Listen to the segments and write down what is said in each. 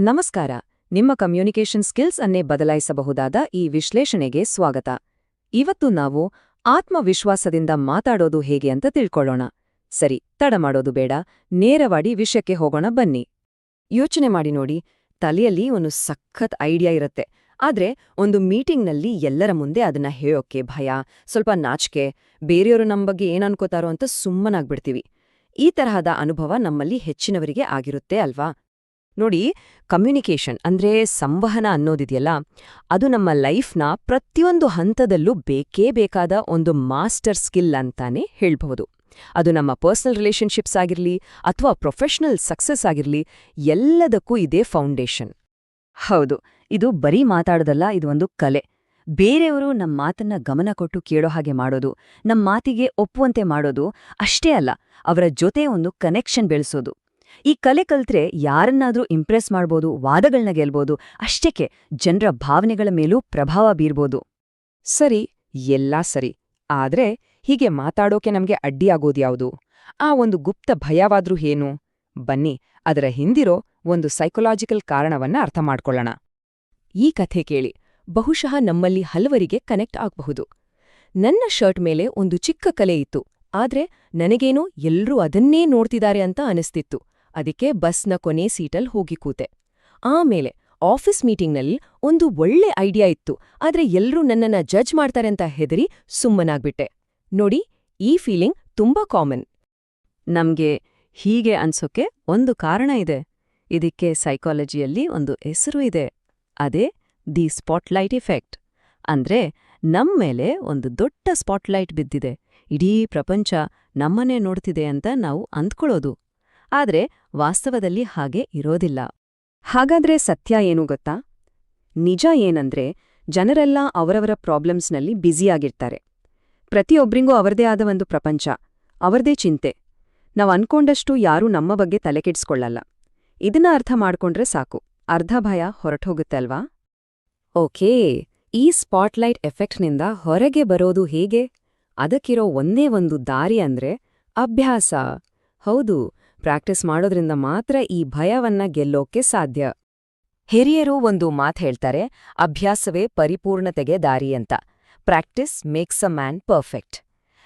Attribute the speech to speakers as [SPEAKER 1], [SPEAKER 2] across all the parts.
[SPEAKER 1] ನಮಸ್ಕಾರ. ನಿಮ್ಮ communication skills ಅನ್ನೇ ಬದಲಾಯಿಸಬಹುದಾದ ಈ ವಿಶ್ಲೇಷಣೆಗೆ ಸ್ವಾಗತ. ಇವತ್ತು ನಾವು ಆತ್ಮವಿಶ್ವಾಸದಿಂದ ಮಾತಾಡೋದು ಹೇಗೆ ಅಂತ ತಿಳ್ಕೊಳ್ಳೋಣ. ಸರಿ, ತಡ ಮಾಡೋದು ಬೇಡ, ನೇರವಾಗಿ ವಿಷಯಕ್ಕೆ ಹೋಗೋಣ ಬನ್ನಿ. ಯೋಚನೆ ಮಾಡಿ ನೋಡಿ, ತಲೆಯಲ್ಲಿ ಒಂದು ಸಖತ್ ಐಡಿಯಾ ಇರುತ್ತೆ. ಆದ್ರೆ ಒಂದು ಮೀಟಿಂಗ್ನಲ್ಲಿ ಎಲ್ಲರ ಮುಂದೆ ಅದನ್ನ ಹೇಳೋಕೆ ಭಯ, ಸ್ವಲ್ಪ ನಾಚಿಕೆ, ಬೇರೆಯವರು ನಮ್ಮ ಬಗ್ಗೆ ಏನನ್ಕೋತಾರೋ ಅಂತ ಸುಮ್ಮನಾಗ್ಬಿಡ್ತೀವಿ. ಈ ತರಹದ ಅನುಭವ ನಮ್ಮಲ್ಲಿ ಹೆಚ್ಚಿನವರಿಗೆ ಆಗಿರುತ್ತೆ ಅಲ್ವಾ? ನೋಡಿ, ಕಮ್ಯುನಿಕೇಷನ್ ಅಂದ್ರೆ ಸಂವಹನ ಅನ್ನೋದಿದೆಯಲ್ಲ, ಅದು ನಮ್ಮ ಲೈಫ್ನ ಪ್ರತಿಯೊಂದು ಹಂತದಲ್ಲೂ ಬೇಕೇ ಬೇಕಾದ ಒಂದು ಮಾಸ್ಟರ್ ಸ್ಕಿಲ್ ಅಂತಾನೆ ಹೇಳ್ಬಹುದು. ಅದು ನಮ್ಮ ಪರ್ಸನಲ್ ರಿಲೇಷನ್ಶಿಪ್ಸ್ ಆಗಿರ್ಲಿ ಅಥವಾ ಪ್ರೊಫೆಷನಲ್ ಸಕ್ಸಸ್ ಆಗಿರ್ಲಿ, ಎಲ್ಲದಕ್ಕೂ ಇದೇ ಫೌಂಡೇಶನ್. ಹೌದು, ಇದು ಬರೀ ಮಾತಾಡೋದಲ್ಲ, ಇದು ಒಂದು ಕಲೆ. ಬೇರೆಯವರು ನಮ್ಮ ಮಾತನ್ನ ಗಮನ ಕೊಟ್ಟು ಕೇಳೋ ಹಾಗೆ ಮಾಡೋದು, ನಮ್ಮ ಮಾತಿಗೆ ಒಪ್ಪುವಂತೆ ಮಾಡೋದು ಅಷ್ಟೇ ಅಲ್ಲ, ಅವರ ಜೊತೆ ಒಂದು ಕನೆಕ್ಷನ್ ಬೆಳೆಸೋದು. ಈ ಕಲೆ ಕಲ್ತ್ರೆ ಯಾರನ್ನಾದ್ರೂ ಇಂಪ್ರೆಸ್ ಮಾಡ್ಬೋದು, ವಾದಗಳನ್ನ ಗೆಲ್ಬೋದು, ಅಷ್ಟೇಕೆ ಜನರ ಭಾವನೆಗಳ ಮೇಲೂ ಪ್ರಭಾವ ಬೀರ್ಬೋದು. ಸರಿ, ಎಲ್ಲಾ ಸರಿ. ಆದ್ರೆ ಹೀಗೆ ಮಾತಾಡೋಕೆ ನಮ್ಗೆ ಅಡ್ಡಿಯಾಗೋದ್ಯಾವುದು? ಆ ಒಂದು ಗುಪ್ತ ಭಯವಾದ್ರೂ ಏನು? ಬನ್ನಿ, ಅದರ ಹಿಂದಿರೋ ಒಂದು ಸೈಕೊಲಾಜಿಕಲ್ ಕಾರಣವನ್ನ ಅರ್ಥ ಮಾಡ್ಕೊಳ್ಳೋಣ. ಈ ಕಥೆ ಕೇಳಿ, ಬಹುಶಃ ನಮ್ಮಲ್ಲಿ ಹಲವರಿಗೆ ಕನೆಕ್ಟ್ ಆಗ್ಬಹುದು. ನನ್ನ ಶರ್ಟ್ ಮೇಲೆ ಒಂದು ಚಿಕ್ಕ ಕಲೆ ಇತ್ತು, ಆದ್ರೆ ನನಗೇನೋ ಎಲ್ರೂ ಅದನ್ನೇ ನೋಡ್ತಿದ್ದಾರೆ ಅಂತ ಅನಿಸ್ತಿತ್ತು. ಅದಕ್ಕೆ ಬಸ್ನ ಕೊನೆ ಸೀಟಲ್ ಹೋಗಿ ಕೂತೆ. ಆಮೇಲೆ ಆಫೀಸ್ ಮೀಟಿಂಗ್ನಲ್ಲಿ ಒಂದು ಒಳ್ಳೆ ಐಡಿಯಾ ಇತ್ತು, ಆದ್ರೆ ಎಲ್ರೂ ನನ್ನನ್ನ ಜಡ್ಜ್ ಮಾಡ್ತಾರೆ ಅಂತ ಹೆದರಿ ಸುಮ್ಮನಾಗ್ಬಿಟ್ಟೆ. ನೋಡಿ, ಈ ಫೀಲಿಂಗ್ ತುಂಬಾ ಕಾಮನ್. ನಮ್ಗೆ ಹೀಗೆ ಅನ್ಸೋಕೆ ಒಂದು ಕಾರಣ ಇದೆ. ಇದಕ್ಕೆ ಸೈಕಾಲಜಿಯಲ್ಲಿ ಒಂದು ಹೆಸರು ಇದೆ. ಅದೇ ದಿ ಸ್ಪಾಟ್ಲೈಟ್ ಇಫೆಕ್ಟ್. ಅಂದ್ರೆ ನಮ್ಮೇಲೆ ಒಂದು ದೊಡ್ಡ ಸ್ಪಾಟ್ಲೈಟ್ ಬಿದ್ದಿದೆ, ಇಡೀ ಪ್ರಪಂಚ ನಮ್ಮನ್ನೇ ನೋಡ್ತಿದೆ ಅಂತ ನಾವು ಅಂದ್ಕೊಳ್ಳೋದು. ಆದ್ರೆ ವಾಸ್ತವದಲ್ಲಿ ಹಾಗೆ ಇರೋದಿಲ್ಲ. ಹಾಗಾದ್ರೆ ಸತ್ಯ ಏನು ಗೊತ್ತಾ? ನಿಜ ಏನಂದ್ರೆ, ಜನರೆಲ್ಲ ಅವರವರ ಪ್ರಾಬ್ಲಮ್ಸ್ನಲ್ಲಿ ಬ್ಯುಸಿಯಾಗಿರ್ತಾರೆ. ಪ್ರತಿಯೊಬ್ರಿಗೂ ಅವರದೇ ಆದ ಒಂದು ಪ್ರಪಂಚ, ಅವರದೇ ಚಿಂತೆ. ನಾವು ಅನ್ಕೊಂಡಷ್ಟು ಯಾರೂ ನಮ್ಮ ಬಗ್ಗೆ ತಲೆಕೆಡ್ಸ್ಕೊಳ್ಳಲ್ಲ. ಇದನ್ನ ಅರ್ಥ ಮಾಡ್ಕೊಂಡ್ರೆ ಸಾಕು, ಅರ್ಧ ಭಯ ಹೊರಟೋಗುತ್ತೆ ಅಲ್ವಾ? ಓಕೆ, ಈ ಸ್ಪಾಟ್ಲೈಟ್ ಎಫೆಕ್ಟ್ನಿಂದ ಹೊರಗೆ ಬರೋದು ಹೇಗೆ? ಅದಕ್ಕಿರೋ ಒಂದೇ ಒಂದು ದಾರಿ ಅಂದ್ರೆ ಅಭ್ಯಾಸ. ಹೌದು, ಪ್ರಾಕ್ಟೀಸ್ ಮಾಡೋದ್ರಿಂದ ಮಾತ್ರ ಈ ಭಯವನ್ನ ಗೆಲ್ಲೋಕೆ ಸಾಧ್ಯ. ಹಿರಿಯರು ಒಂದು ಮಾತು ಹೇಳ್ತಾರೆ, ಅಭ್ಯಾಸವೇ ಪರಿಪೂರ್ಣತೆಗೆ ದಾರಿ ಅಂತ. Practice makes a man perfect.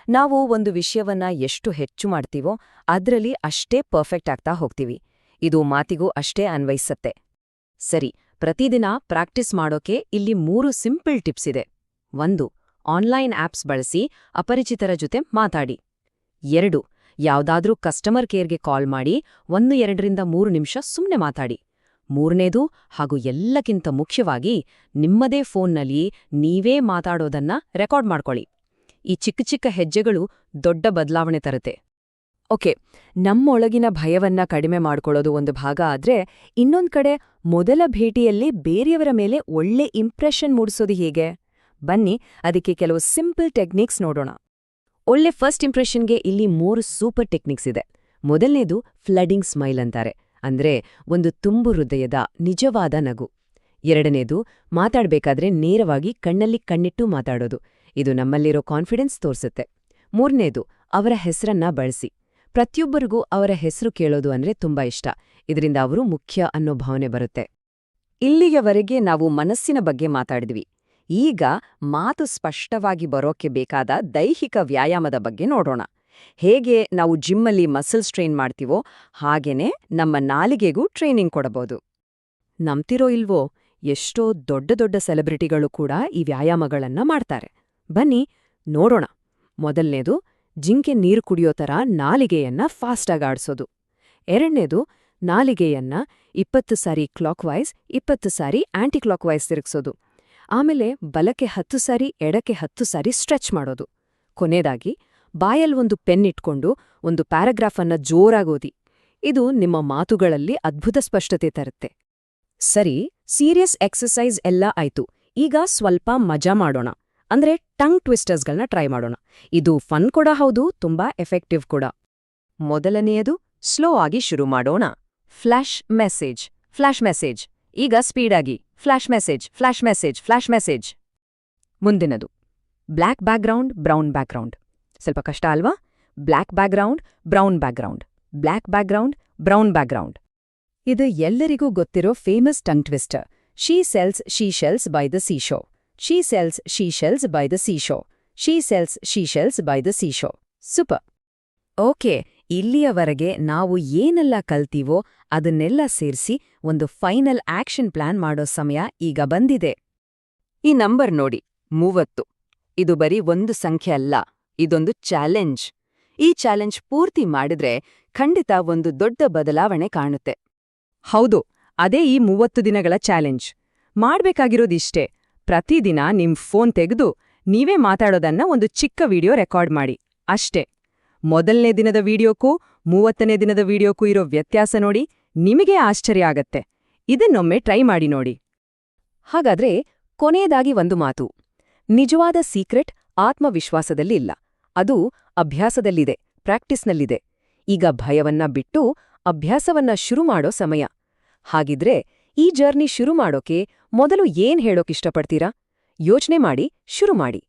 [SPEAKER 1] ನಾವು ಒಂದು ವಿಷಯವನ್ನ ಎಷ್ಟು ಹೆಚ್ಚು ಮಾಡ್ತೀವೋ ಅದ್ರಲ್ಲಿ ಅಷ್ಟೇ ಪರ್ಫೆಕ್ಟ್ ಆಗ್ತಾ ಹೋಗ್ತೀವಿ. ಇದು ಮಾತಿಗೂ ಅಷ್ಟೇ ಅನ್ವಯಿಸತ್ತೆ. ಸರಿ, ಪ್ರತಿದಿನ ಪ್ರಾಕ್ಟೀಸ್ ಮಾಡೋಕೆ ಇಲ್ಲಿ 3 ಸಿಂಪಲ್ ಟಿಪ್ಸ್ ಇದೆ. 1. ಆನ್ಲೈನ್ ಆಪ್ಸ್ ಬಳಸಿ ಅಪರಿಚಿತರ ಜೊತೆ ಮಾತಾಡಿ. 2. ಯಾವ್ದಾದ್ರೂ ಕಸ್ಟಮರ್ ಕೇರ್ಗೆ ಕಾಲ್ ಮಾಡಿ 1-2 ನಿಮಿಷ ಸುಮ್ನೆ ಮಾತಾಡಿ. 3ನೇದು, ಹಾಗೂ ಎಲ್ಲಕ್ಕಿಂತ ಮುಖ್ಯವಾಗಿ, ನಿಮ್ಮದೇ ಫೋನ್ನಲ್ಲಿ ನೀವೇ ಮಾತಾಡೋದನ್ನ ರೆಕಾರ್ಡ್ ಮಾಡ್ಕೊಳ್ಳಿ. ಈ ಚಿಕ್ಕ ಚಿಕ್ಕ ಹೆಜ್ಜೆಗಳು ದೊಡ್ಡ ಬದಲಾವಣೆ ತರುತ್ತೆ. ಓಕೆ, ನಮ್ಮೊಳಗಿನ ಭಯವನ್ನ ಕಡಿಮೆ ಮಾಡ್ಕೊಳ್ಳೋದು ಒಂದು ಭಾಗ ಆದ್ರೆ, ಇನ್ನೊಂದ್ ಕಡೆ ಮೊದಲ ಭೇಟಿಯಲ್ಲೇ ಬೇರೆಯವರ ಮೇಲೆ ಒಳ್ಳೆ ಇಂಪ್ರೆಷನ್ ಮೂಡಿಸೋದು ಹೇಗೆ? ಬನ್ನಿ, ಅದಕ್ಕೆ ಕೆಲವು ಸಿಂಪಲ್ ಟೆಕ್ನಿಕ್ಸ್ ನೋಡೋಣ. ಒಳ್ಳೆ ಫಸ್ಟ್ ಇಂಪ್ರೆಷನ್ಗೆ ಇಲ್ಲಿ 3 ಸೂಪರ್ ಟೆಕ್ನಿಕ್ಸ್ ಇದೆ. ಮೊದಲನೇದು ಫ್ಲಡಿಂಗ್ ಸ್ಮೈಲ್ ಅಂತಾರೆ, ಅಂದ್ರೆ ಒಂದು ತುಂಬು ಹೃದಯದ ನಿಜವಾದ ನಗು. 2ನೇದು, ಮಾತಾಡ್ಬೇಕಾದ್ರೆ ನೇರವಾಗಿ ಕಣ್ಣಲ್ಲಿ ಕಣ್ಣಿಟ್ಟು ಮಾತಾಡೋದು. ಇದು ನಮ್ಮಲ್ಲಿರೋ ಕಾನ್ಫಿಡೆನ್ಸ್ ತೋರ್ಸುತ್ತೆ. 3ನೇದು, ಅವರ ಹೆಸರನ್ನ ಬಳಸಿ. ಪ್ರತಿಯೊಬ್ಬರಿಗೂ ಅವರ ಹೆಸರು ಕೇಳೋದು ಅಂದ್ರೆ ತುಂಬಾ ಇಷ್ಟ. ಇದರಿಂದ ಅವರು ಮುಖ್ಯ ಅನ್ನೋ ಭಾವನೆ ಬರುತ್ತೆ. ಇಲ್ಲಿಯವರೆಗೆ ನಾವು ಮನಸ್ಸಿನ ಬಗ್ಗೆ ಮಾತಾಡಿದ್ವಿ. ಈಗ ಮಾತು ಸ್ಪಷ್ಟವಾಗಿ ಬರೋಕೆ ಬೇಕಾದ ದೈಹಿಕ ವ್ಯಾಯಾಮದ ಬಗ್ಗೆ ನೋಡೋಣ. ಹೇಗೆ ನಾವು ಜಿಮ್ಮಲ್ಲಿ ಮಸಲ್ ಸ್ಟ್ರೈನ್ ಮಾಡ್ತೀವೋ ಹಾಗೇನೆ ನಮ್ಮ ನಾಲಿಗೆಗೂ ಟ್ರೈನಿಂಗ್ ಕೊಡಬಹುದು. ನಂಬ್ತಿರೋ ಇಲ್ವೋ, ಎಷ್ಟೋ ದೊಡ್ಡ ದೊಡ್ಡ ಸೆಲೆಬ್ರಿಟಿಗಳು ಕೂಡ ಈ ವ್ಯಾಯಾಮಗಳನ್ನ ಮಾಡ್ತಾರೆ. ಬನ್ನಿ ನೋಡೋಣ. ಮೊದಲನೇದು, ಜಿಂಕೆ ನೀರು ಕುಡಿಯೋ ಥರ ನಾಲಿಗೆಯನ್ನ ಫಾಸ್ಟಾಗಿ ಆಡ್ಸೋದು. 2ನೇದು, ನಾಲಿಗೆಯನ್ನ 20 ಸಾರಿ ಕ್ಲಾಕ್ವೈಸ್ 20 ಸಾರಿ ಆಂಟಿ ಕ್ಲಾಕ್ವೈಸ್ ತಿರುಗಿಸೋದು. ಆಮೇಲೆ ಬಲಕ್ಕೆ 10 ಸಾರಿ ಎಡಕ್ಕೆ 10 ಸಾರಿ ಸ್ಟ್ರೆಚ್ ಮಾಡೋದು. ಕೊನೆಯದಾಗಿ, ಬಾಯಲ್ಲಿ ಒಂದು ಪೆನ್ ಇಟ್ಕೊಂಡು ಒಂದು ಪ್ಯಾರಾಗ್ರಾಫನ್ನ ಜೋರಾಗೋದಿ. ಇದು ನಿಮ್ಮ ಮಾತುಗಳಲ್ಲಿ ಅದ್ಭುತ ಸ್ಪಷ್ಟತೆ ತರುತ್ತೆ. ಸರಿ, ಸೀರಿಯಸ್ ಎಕ್ಸರ್ಸೈಸ್ ಎಲ್ಲ ಆಯ್ತು. ಈಗ ಸ್ವಲ್ಪ ಮಜಾ ಮಾಡೋಣ. ಅಂದ್ರೆ ಟಂಗ್ ಟ್ವಿಸ್ಟರ್ಸ್ಗಳನ್ನ ಟ್ರೈ ಮಾಡೋಣ. ಇದು ಫನ್ ಕೂಡ ಹೌದು, ತುಂಬಾ ಎಫೆಕ್ಟಿವ್ ಕೂಡ. ಮೊದಲನೆಯದು, ಸ್ಲೋ ಆಗಿ ಶುರು ಮಾಡೋಣ. Flash message, flash message. ಈಗ ಸ್ಪೀಡಾಗಿ flash message, flash message, flash message. ಮುಂದಿನದು, ಬ್ಲ್ಯಾಕ್ ಬ್ಯಾಕ್ಗ್ರೌಂಡ್, ಬ್ರೌನ್ ಬ್ಯಾಕ್ಗ್ರೌಂಡ್. ಸ್ವಲ್ಪ ಕಷ್ಟ ಅಲ್ವಾ? Black background, brown background, black background, brown background. ಇದು ಎಲ್ಲರಿಗೂ ಗೊತ್ತಿರೋ famous tongue twister. She sells she shells by the seashore. She sells she shells by the seashore. She sells she shells by the seashore. Super. Okay, ಇಲ್ಲಿಯವರೆಗೆ ನಾವು ಏನೆಲ್ಲ ಕಲ್ತೀವೋ ಅದನ್ನೆಲ್ಲ ಸೇರಿಸಿ ಒಂದು final action plan ಮಾಡೋ ಸಮಯ ಈಗ ಬಂದಿದೆ. ಈ ನಂಬರ್ ನೋಡಿ, 30. ಇದು ಬರೀ ಒಂದು ಸಂಖ್ಯೆ ಅಲ್ಲ, ಇದೊಂದು ಚಾಲೆಂಜ್. ಈ ಚಾಲೆಂಜ್ ಪೂರ್ತಿ ಮಾಡಿದ್ರೆ ಖಂಡಿತ ಒಂದು ದೊಡ್ಡ ಬದಲಾವಣೆ ಕಾಣುತ್ತೆ. ಹೌದು, ಅದೇ ಈ 30 ದಿನಗಳ ಚಾಲೆಂಜ್. ಮಾಡ್ಬೇಕಾಗಿರೋದಿಷ್ಟೇ, ಪ್ರತಿದಿನ ನಿಮ್ ಫೋನ್ ತೆಗೆದು ನೀವೇ ಮಾತಾಡೋದನ್ನ ಒಂದು ಚಿಕ್ಕ ವಿಡಿಯೋ ರೆಕಾರ್ಡ್ ಮಾಡಿ, ಅಷ್ಟೇ. ಮೊದಲನೇ ದಿನದ ವಿಡಿಯೋಕ್ಕೂ 30ನೇ ದಿನದ ವಿಡಿಯೋಕ್ಕೂ ಇರೋ ವ್ಯತ್ಯಾಸ ನೋಡಿ, ನಿಮಗೇ ಆಶ್ಚರ್ಯ ಆಗತ್ತೆ. ಇದನ್ನೊಮ್ಮೆ ಟ್ರೈ ಮಾಡಿ ನೋಡಿ. ಹಾಗಾದ್ರೆ ಕೊನೆಯದಾಗಿ ಒಂದು ಮಾತು. ನಿಜವಾದ ಸೀಕ್ರೆಟ್ ಆತ್ಮವಿಶ್ವಾಸದಲ್ಲಿ ಇಲ್ಲ, ಅದು ಅಭ್ಯಾಸದಲ್ಲಿದೆ, ಪ್ರಾಕ್ಟೀಸ್ನಲ್ಲಿದೆ. ಈಗ ಭಯವನ್ನ ಬಿಟ್ಟು ಅಭ್ಯಾಸವನ್ನ ಶುರು ಮಾಡೋ ಸಮಯ. ಹಾಗಿದ್ರೆ ಈ ಜರ್ನಿ ಶುರು ಮಾಡೋಕೆ ಮೊದಲು ಏನ್ ಹೇಳೋಕಿಷ್ಟಪಡ್ತೀರಾ? ಯೋಚ್ನೆ ಮಾಡಿ, ಶುರು ಮಾಡಿ.